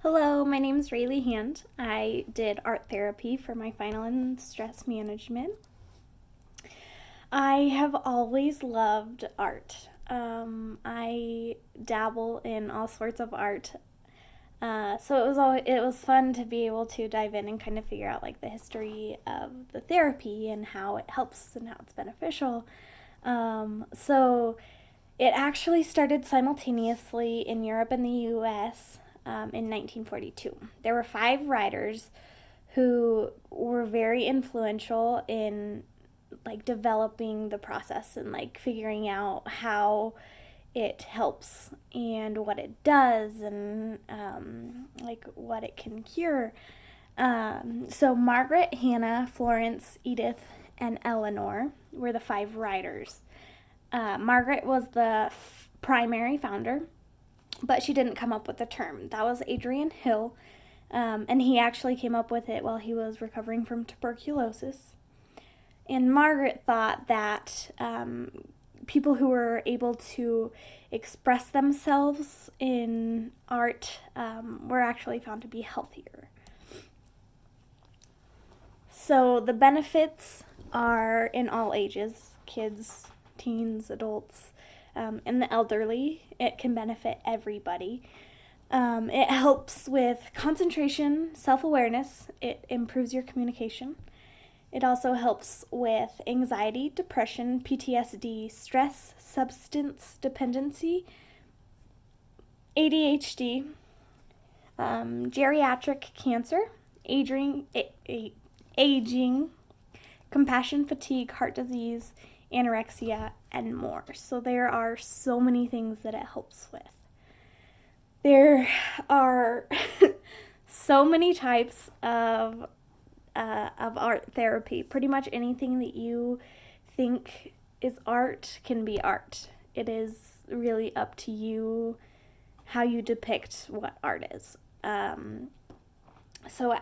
Hello, my name is Rayleigh Hand. I did art therapy for my final in stress management. I have always loved art. I dabble in all sorts of art. So it was fun to be able to dive in and kind of figure out like the history of the therapy and how it helps and how it's beneficial. So it actually started simultaneously in Europe and the U.S. In 1942. There were five writers who were very influential in like developing the process and like figuring out how it helps and what it does and like what it can cure. So Margaret, Hannah, Florence, Edith, and Eleanor were the five writers. Margaret was the primary founder, but she didn't come up with the term. That was Adrian Hill, and he actually came up with it while he was recovering from tuberculosis. And Margaret thought that people who were able to express themselves in art were actually found to be healthier. So the benefits are in all ages: kids, teens, adults, and the elderly. It can benefit everybody. It helps with concentration, self awareness, it improves your communication. It also helps with anxiety, depression, PTSD, stress, substance dependency, ADHD, geriatric cancer, aging, compassion fatigue, heart disease, anorexia, and more. So there are so many things that it helps with. There are so many types of art therapy. Pretty much anything that you think is art can be art. It is really up to you how you depict what art is. So,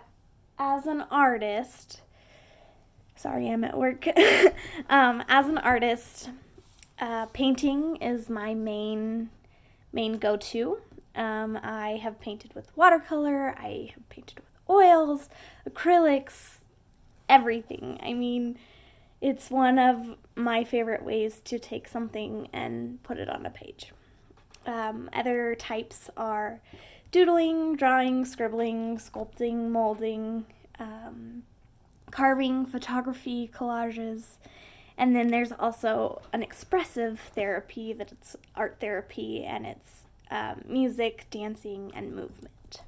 as an artist, sorry, I'm at work. As an artist, painting is my main go-to. I have painted with watercolor. I have painted with oils, acrylics, everything. I mean, it's one of my favorite ways to take something and put it on a page. Other types are doodling, drawing, scribbling, sculpting, molding, carving, photography, collages. And then there's also an expressive therapy that it's art therapy, and it's music, dancing, and movement.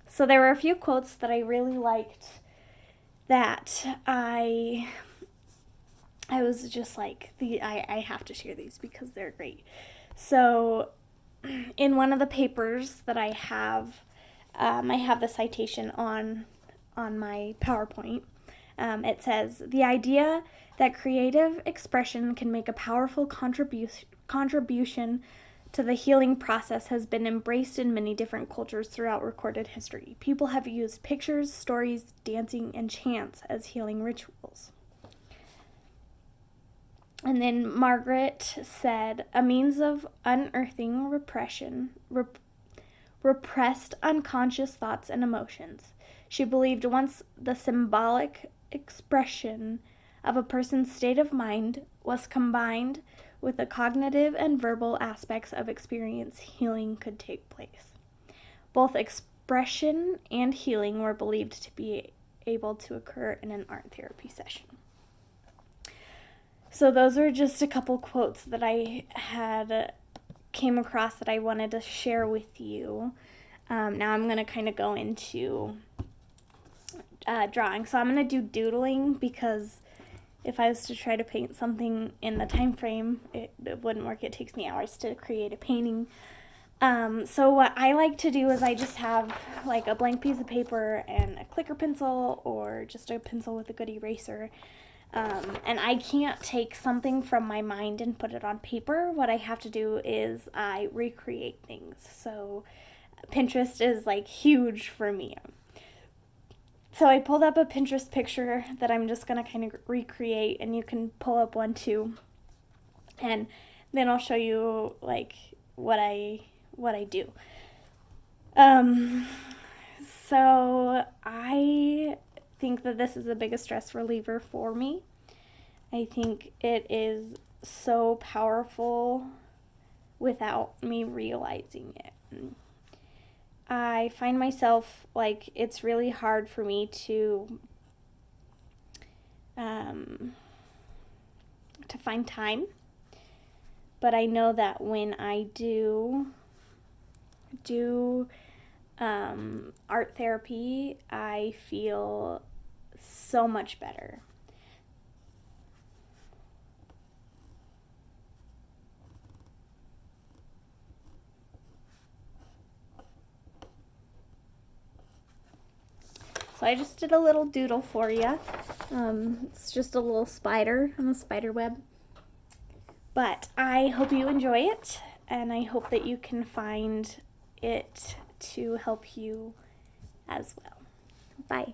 So there were a few quotes that I really liked that I was just like, I have to share these because they're great. So in one of the papers that I have the citation on my PowerPoint. It says, the idea that creative expression can make a powerful contribution to the healing process has been embraced in many different cultures throughout recorded history. People have used pictures, stories, dancing, and chants as healing rituals. And then Margaret said, a means of unearthing repressed unconscious thoughts and emotions. She believed once the symbolic expression of a person's state of mind was combined with the cognitive and verbal aspects of experience, healing could take place. Both expression and healing were believed to be able to occur in an art therapy session. So those are just a couple quotes that I had came across that I wanted to share with you. Now I'm going to kind of go into drawing. So I'm going to do doodling because if I was to try to paint something in the time frame, it wouldn't work. It takes me hours to create a painting. So what I like to do is I just have like a blank piece of paper and a clicker pencil or just a pencil with a good eraser. And I can't take something from my mind and put it on paper. What I have to do is I recreate things. So Pinterest is like huge for me. So I pulled up a Pinterest picture that I'm just going to kind of recreate, and you can pull up one too. And then I'll show you like what I do. Um, so I think that this is the biggest stress reliever for me. I think it is so powerful without me realizing it. I find myself like it's really hard for me um, to find time, but I know that when I do art therapy, I feel so much better. So I just did a little doodle for you. It's just a little spider on the spider web. But I hope you enjoy it, and I hope that you can find it to help you as well. Bye.